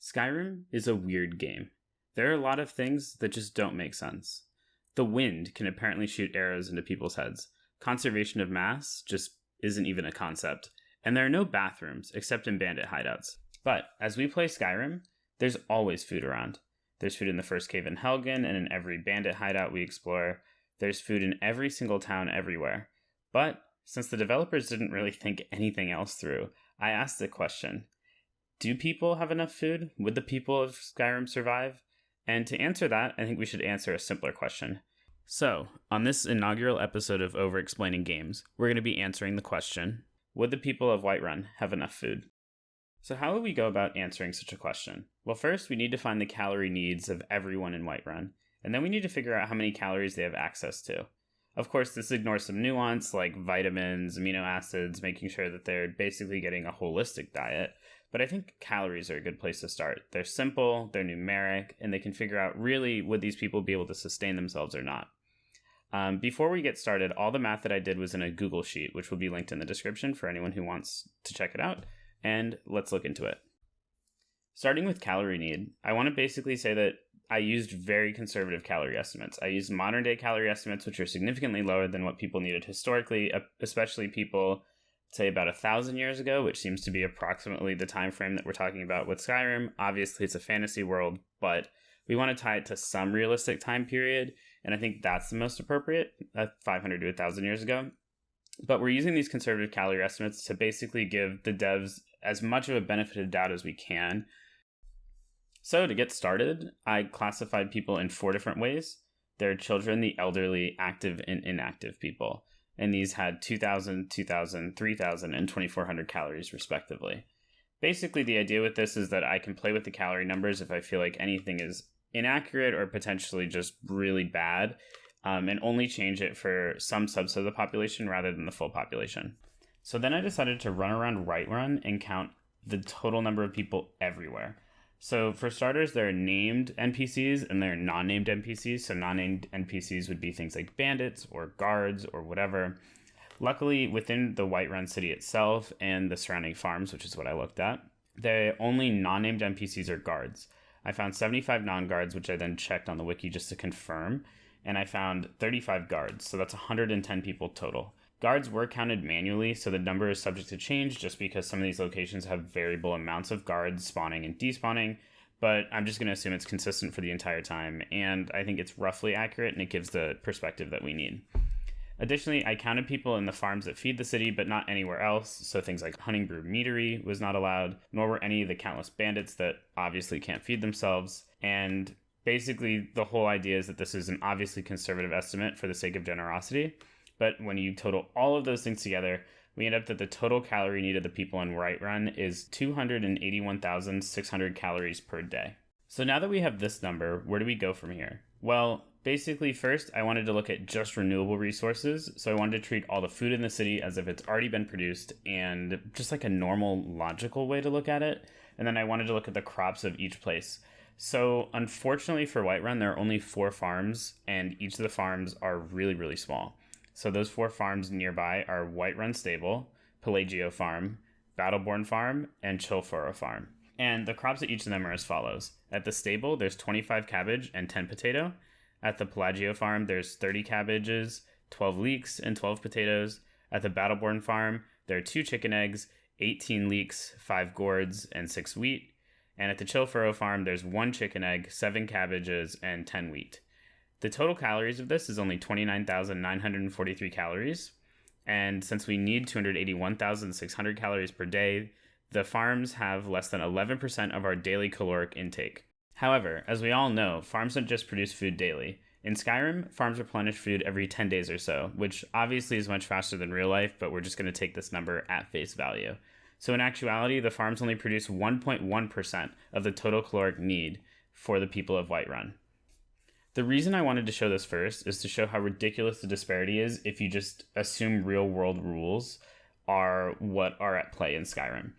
Skyrim is a weird game. There are a lot of things that just don't make sense. The wind can apparently shoot arrows into people's heads. Conservation of mass just isn't even a concept. And there are no bathrooms except in bandit hideouts. But as we play Skyrim, there's always food around. There's food in the first cave in Helgen and in every bandit hideout we explore. There's food in every single town everywhere. But since the developers didn't really think anything else through, I asked the question, do people have enough food? Would the people of Skyrim survive? And to answer that, I think we should answer a simpler question. So, on this inaugural episode of Over Explaining Games, we're going to be answering the question, would the people of Whiterun have enough food? So how would we go about answering such a question? Well, first, we need to find the calorie needs of everyone in Whiterun, and then we need to figure out how many calories they have access to. Of course, this ignores some nuance like vitamins, amino acids, making sure that they're basically getting a holistic diet. But I think calories are a good place to start. They're simple, they're numeric, and they can figure out really would these people be able to sustain themselves or not. Before we get started, all the math that I did was in a Google sheet, which will be linked in the description for anyone who wants to check it out. And let's look into it. Starting with calorie need, I want to basically say that I used very conservative calorie estimates. I used modern day calorie estimates, which are significantly lower than what people needed historically, especially people, say, about 1,000 years ago, which seems to be approximately the time frame that we're talking about with Skyrim. Obviously, it's a fantasy world, but we want to tie it to some realistic time period, and I think that's the most appropriate, 500 to 1,000 years ago. But we're using these conservative calorie estimates to basically give the devs as much of a benefit of doubt as we can. So to get started, I classified people in 4 different ways. There are children, the elderly, active, and inactive people. And these had 2,000, 2,000, 3,000, and 2,400 calories respectively. Basically, the idea with this is that I can play with the calorie numbers if I feel like anything is inaccurate or potentially just really bad, and only change it for some subset of the population rather than the full population. So then I decided to run around Whiterun and count the total number of people everywhere. So for starters, there are named NPCs and there are non-named NPCs. So non-named NPCs would be things like bandits or guards or whatever. Luckily, within the Whiterun city itself and the surrounding farms, which is what I looked at, the only non-named NPCs are guards. I found 75 non-guards, which I then checked on the wiki just to confirm, and I found 35 guards, so that's 110 people total. Guards were counted manually, so the number is subject to change just because some of these locations have variable amounts of guards spawning and despawning, but I'm just going to assume it's consistent for the entire time, and I think it's roughly accurate, and it gives the perspective that we need. Additionally, I counted people in the farms that feed the city, but not anywhere else, so things like Hunting Brew Meadery was not allowed, nor were any of the countless bandits that obviously can't feed themselves, and basically the whole idea is that this is an obviously conservative estimate for the sake of generosity, but when you total all of those things together, we end up that the total calorie need of the people in Whiterun is 281,600 calories per day. So now that we have this number, where do we go from here? Well, basically first I wanted to look at just renewable resources, so I wanted to treat all the food in the city as if it's already been produced and just like a normal logical way to look at it, and then I wanted to look at the crops of each place. So unfortunately for Whiterun, there are only 4 farms, and each of the farms are really, really small. So those 4 farms nearby are Whiterun Stable, Pelagio Farm, Battleborn Farm, and Chilforo Farm. And the crops at each of them are as follows. At the stable, there's 25 cabbage and 10 potato. At the Pelagio Farm, there's 30 cabbages, 12 leeks, and 12 potatoes. At the Battleborn Farm, there are 2 chicken eggs, 18 leeks, 5 gourds, and 6 wheat. And at the Chilforo Farm, there's 1 chicken egg, 7 cabbages, and 10 wheat. The total calories of this is only 29,943 calories, and since we need 281,600 calories per day, the farms have less than 11% of our daily caloric intake. However, as we all know, farms don't just produce food daily. In Skyrim, farms replenish food every 10 days or so, which obviously is much faster than real life, but we're just going to take this number at face value. So in actuality, the farms only produce 1.1% of the total caloric need for the people of Whiterun. The reason I wanted to show this first is to show how ridiculous the disparity is if you just assume real-world rules are what are at play in Skyrim.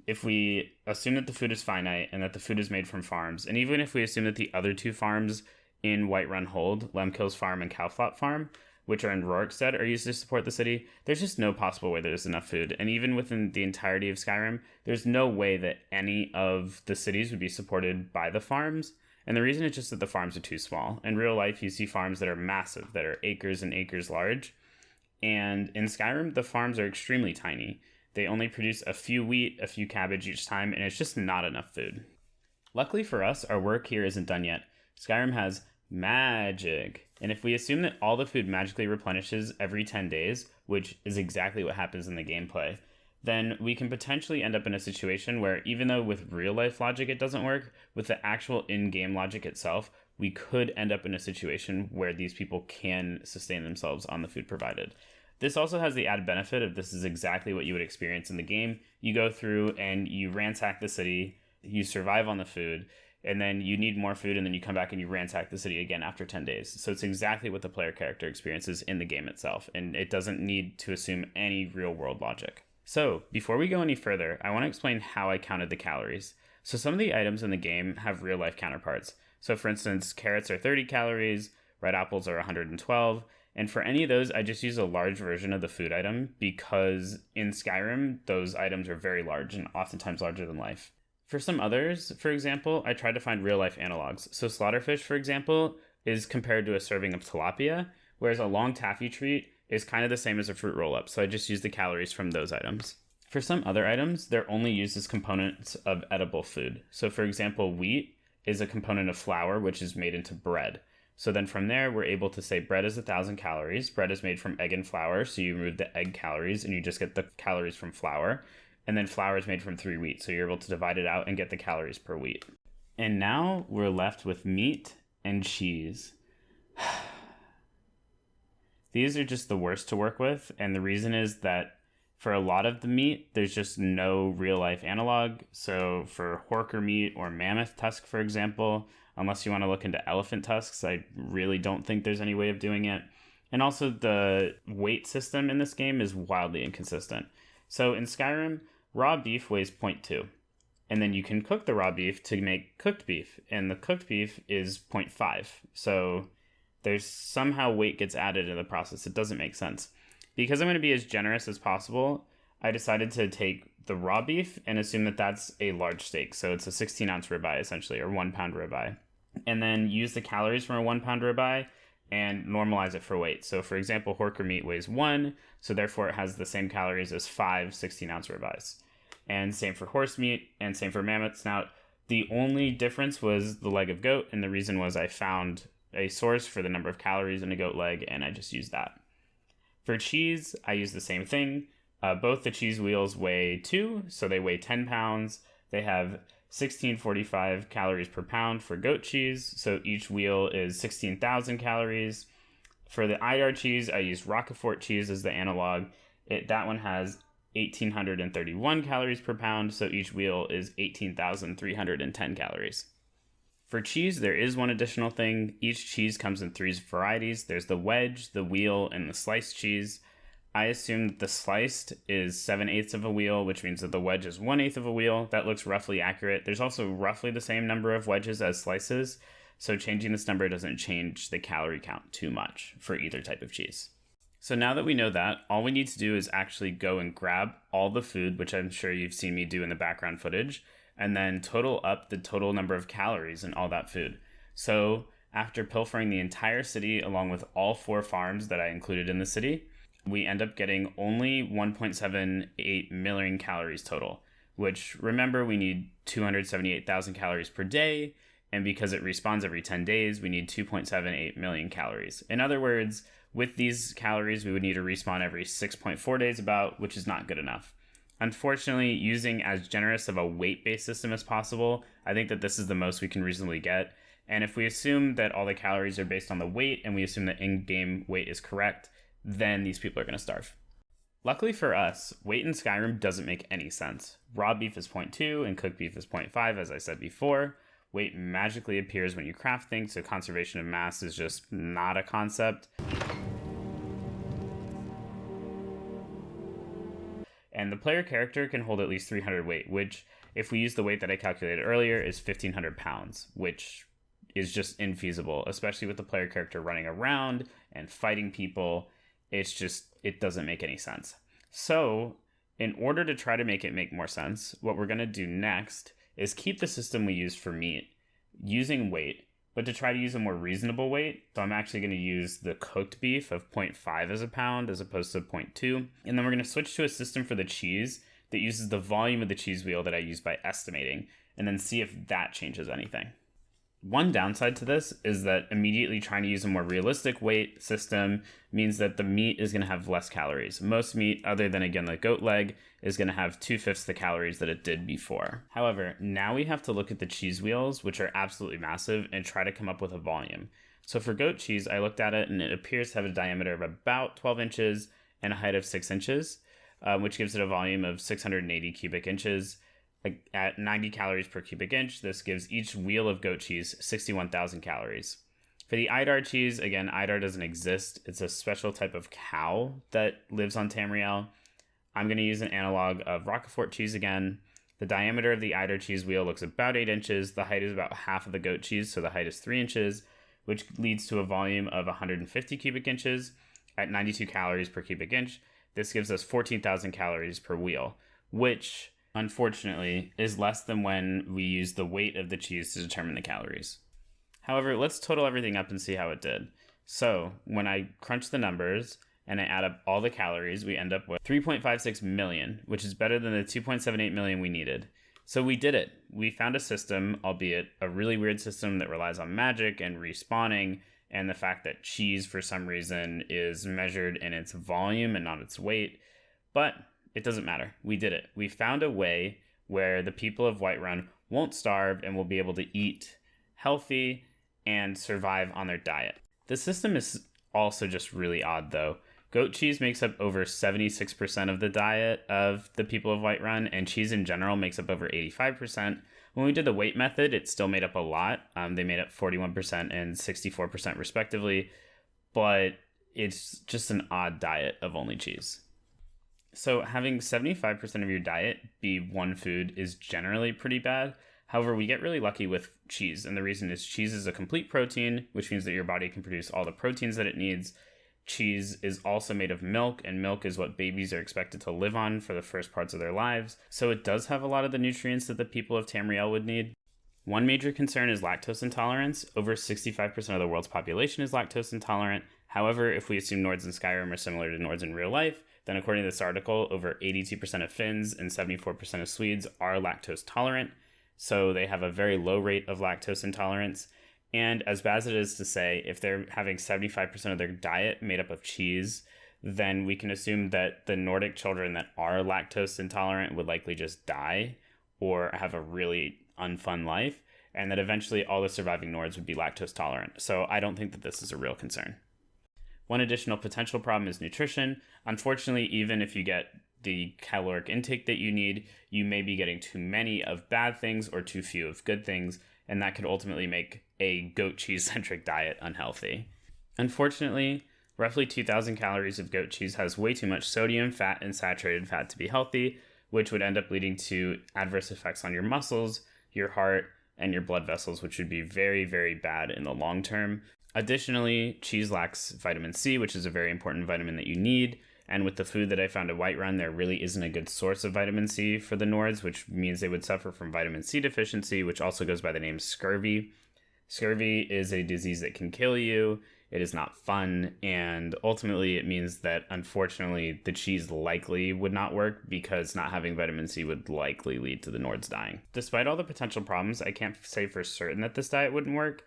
If we assume that the food is finite and that the food is made from farms, and even if we assume that the other 2 farms in Whiterun hold, Lemkil's Farm and Cowflop Farm, which are in Rorikstead, are used to support the city. There's just no possible way there's enough food. And even within the entirety of Skyrim, there's no way that any of the cities would be supported by the farms. And the reason is just that the farms are too small. In real life, you see farms that are massive, that are acres and acres large. And in Skyrim, the farms are extremely tiny. They only produce a few wheat, a few cabbage each time, and it's just not enough food. Luckily for us, our work here isn't done yet. Skyrim has magic. And if we assume that all the food magically replenishes every 10 days, which is exactly what happens in the gameplay, then we can potentially end up in a situation where, even though with real life logic it doesn't work, with the actual in-game logic itself, we could end up in a situation where these people can sustain themselves on the food provided. This also has the added benefit of this is exactly what you would experience in the game. You go through and you ransack the city, you survive on the food, and then you need more food, and then you come back and you ransack the city again after 10 days. So it's exactly what the player character experiences in the game itself, and it doesn't need to assume any real-world logic. So, before we go any further, I want to explain how I counted the calories. So some of the items in the game have real-life counterparts. So for instance, carrots are 30 calories, red apples are 112, and for any of those, I just use a large version of the food item because in Skyrim, those items are very large and oftentimes larger than life. For some others, for example, I tried to find real-life analogs. So slaughterfish, for example, is compared to a serving of tilapia, whereas a long taffy treat is kind of the same as a fruit roll-up, so I just use the calories from those items. For some other items, they're only used as components of edible food. So for example, wheat is a component of flour, which is made into bread. So then from there, we're able to say bread is 1,000 calories. Bread is made from egg and flour, so you remove the egg calories and you just get the calories from flour. And then flour is made from 3 wheat, so you're able to divide it out and get the calories per wheat. And now we're left with meat and cheese. These are just the worst to work with, and the reason is that for a lot of the meat, there's just no real-life analog. So for horker meat or mammoth tusk, for example, unless you want to look into elephant tusks, I really don't think there's any way of doing it. And also the weight system in this game is wildly inconsistent. So in Skyrim, raw beef weighs 0.2. And then you can cook the raw beef to make cooked beef, and the cooked beef is 0.5. So there's somehow weight gets added in the process. It doesn't make sense. Because I'm going to be as generous as possible, I decided to take the raw beef and assume that that's a large steak. So it's a 16-ounce ribeye, essentially, or 1-pound ribeye. And then use the calories from a 1-pound ribeye and normalize it for weight. So for example, horker meat weighs 1, so therefore it has the same calories as 5 16-ounce ribeyes. And same for horse meat, and same for mammoths. Now, the only difference was the leg of goat, and the reason was I found a source for the number of calories in a goat leg, and I just used that. For cheese, I use the same thing. Both the cheese wheels weigh 2, so they weigh 10 pounds. They have 1645 calories per pound for goat cheese, so each wheel is 16,000 calories. For the Idar cheese, I use Roquefort cheese as the analog. That one has 1,831 calories per pound, so each wheel is 18,310 calories. For cheese, there is one additional thing. Each cheese comes in 3 varieties. There's the wedge, the wheel, and the sliced cheese. I assume that the sliced is 7/8 of a wheel, which means that the wedge is 1/8 of a wheel. That looks roughly accurate. There's also roughly the same number of wedges as slices, so changing this number doesn't change the calorie count too much for either type of cheese. So now that we know that, all we need to do is actually go and grab all the food, which I'm sure you've seen me do in the background footage, and then total up the total number of calories in all that food. So after pilfering the entire city along with all 4 farms that I included in the city, we end up getting only 1.78 million calories total, which, remember, we need 278,000 calories per day, and because it respawns every 10 days, we need 2.78 million calories. In other words, with these calories, we would need to respawn every 6.4 days about, which is not good enough. Unfortunately, using as generous of a weight-based system as possible, I think that this is the most we can reasonably get. And if we assume that all the calories are based on the weight, and we assume that in-game weight is correct, then these people are going to starve. Luckily for us, weight in Skyrim doesn't make any sense. Raw beef is 0.2 and cooked beef is 0.5, as I said before. Weight magically appears when you craft things, so conservation of mass is just not a concept. And the player character can hold at least 300 weight, which, if we use the weight that I calculated earlier, is 1,500 pounds, which is just infeasible, especially with the player character running around and fighting people. It doesn't make any sense. So in order to try to make it make more sense, what we're going to do next is keep the system we used for meat, using weight, but to try to use a more reasonable weight. So I'm actually going to use the cooked beef of 0.5 as a pound as opposed to 0.2. And then we're going to switch to a system for the cheese that uses the volume of the cheese wheel that I use by estimating, and then see if that changes anything. One downside to this is that immediately trying to use a more realistic weight system means that the meat is going to have less calories. Most meat, other than again the goat leg, is going to have 2/5 the calories that it did before. However, now we have to look at the cheese wheels, which are absolutely massive, and try to come up with a volume. So for goat cheese, I looked at it and it appears to have a diameter of about 12 inches and a height of 6 inches, which gives it a volume of 680 cubic inches. At 90 calories per cubic inch, this gives each wheel of goat cheese 61,000 calories. For the Idar cheese, again, Idar doesn't exist. It's a special type of cow that lives on Tamriel. I'm going to use an analog of Roquefort cheese again. The diameter of the Idar cheese wheel looks about 8 inches. The height is about half of the goat cheese, so the height is 3 inches, which leads to a volume of 150 cubic inches at 92 calories per cubic inch. This gives us 14,000 calories per wheel, which unfortunately is less than when we use the weight of the cheese to determine the calories. However, let's total everything up and see how it did. So when I crunch the numbers and I add up all the calories, we end up with 3.56 million, which is better than the 2.78 million we needed. So we did it. We found a system, albeit a really weird system that relies on magic and respawning, and the fact that cheese for some reason is measured in its volume and not its weight. But it doesn't matter. We did it. We found a way where the people of Whiterun won't starve and will be able to eat healthy and survive on their diet. The system is also just really odd, though. Goat cheese makes up over 76% of the diet of the people of Whiterun, and cheese in general makes up over 85%. When we did the weight method, it still made up a lot. They made up 41% and 64% respectively, but it's just an odd diet of only cheese. So having 75% of your diet be one food is generally pretty bad. However, we get really lucky with cheese, and the reason is cheese is a complete protein, which means that your body can produce all the proteins that it needs. Cheese is also made of milk, and milk is what babies are expected to live on for the first parts of their lives. So it does have a lot of the nutrients that the people of Tamriel would need. One major concern is lactose intolerance. Over 65% of the world's population is lactose intolerant. However, if we assume Nords in Skyrim are similar to Nords in real life, then according to this article, over 82% of Finns and 74% of Swedes are lactose tolerant. So they have a very low rate of lactose intolerance. And as bad as it is to say, if they're having 75% of their diet made up of cheese, then we can assume that the Nordic children that are lactose intolerant would likely just die or have a really unfun life, and that eventually all the surviving Nords would be lactose tolerant. So I don't think that this is a real concern. One additional potential problem is nutrition. Unfortunately, even if you get the caloric intake that you need, you may be getting too many of bad things or too few of good things, and that could ultimately make a goat cheese-centric diet unhealthy. Unfortunately, roughly 2,000 calories of goat cheese has way too much sodium, fat, and saturated fat to be healthy, which would end up leading to adverse effects on your muscles, your heart, and your blood vessels, which would be very, very bad in the long term. Additionally, cheese lacks vitamin C, which is a very important vitamin that you need. And with the food that I found at Whiterun, there really isn't a good source of vitamin C for the Nords, which means they would suffer from vitamin C deficiency, which also goes by the name scurvy. Scurvy is a disease that can kill you. It is not fun, and ultimately it means that, unfortunately, the cheese likely would not work because not having vitamin C would likely lead to the Nords dying. Despite all the potential problems, I can't say for certain that this diet wouldn't work,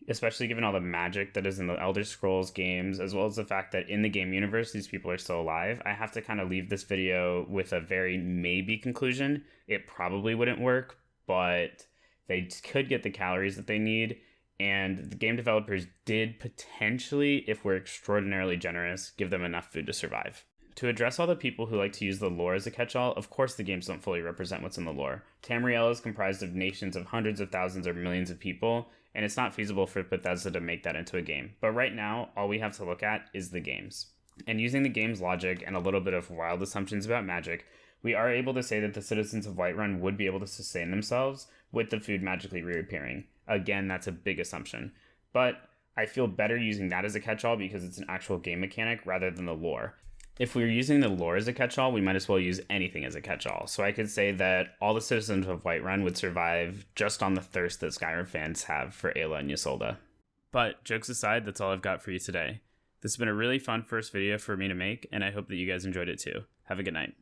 especially given all the magic that is in the Elder Scrolls games, as well as the fact that in the game universe, these people are still alive. I have to kind of leave this video with a very maybe conclusion. It probably wouldn't work, but they could get the calories that they need. And the game developers did potentially, if we're extraordinarily generous, give them enough food to survive. To address all the people who like to use the lore as a catch-all, of course the games don't fully represent what's in the lore. Tamriel is comprised of nations of hundreds of thousands or millions of people, and it's not feasible for Bethesda to make that into a game. But right now, all we have to look at is the games. And using the game's logic and a little bit of wild assumptions about magic, we are able to say that the citizens of Whiterun would be able to sustain themselves with the food magically reappearing. Again, that's a big assumption. But I feel better using that as a catch-all because it's an actual game mechanic rather than the lore. If we were using the lore as a catch-all, we might as well use anything as a catch-all. So I could say that all the citizens of Whiterun would survive just on the thirst that Skyrim fans have for Ayla and Ysolda. But jokes aside, that's all I've got for you today. This has been a really fun first video for me to make, and I hope that you guys enjoyed it too. Have a good night.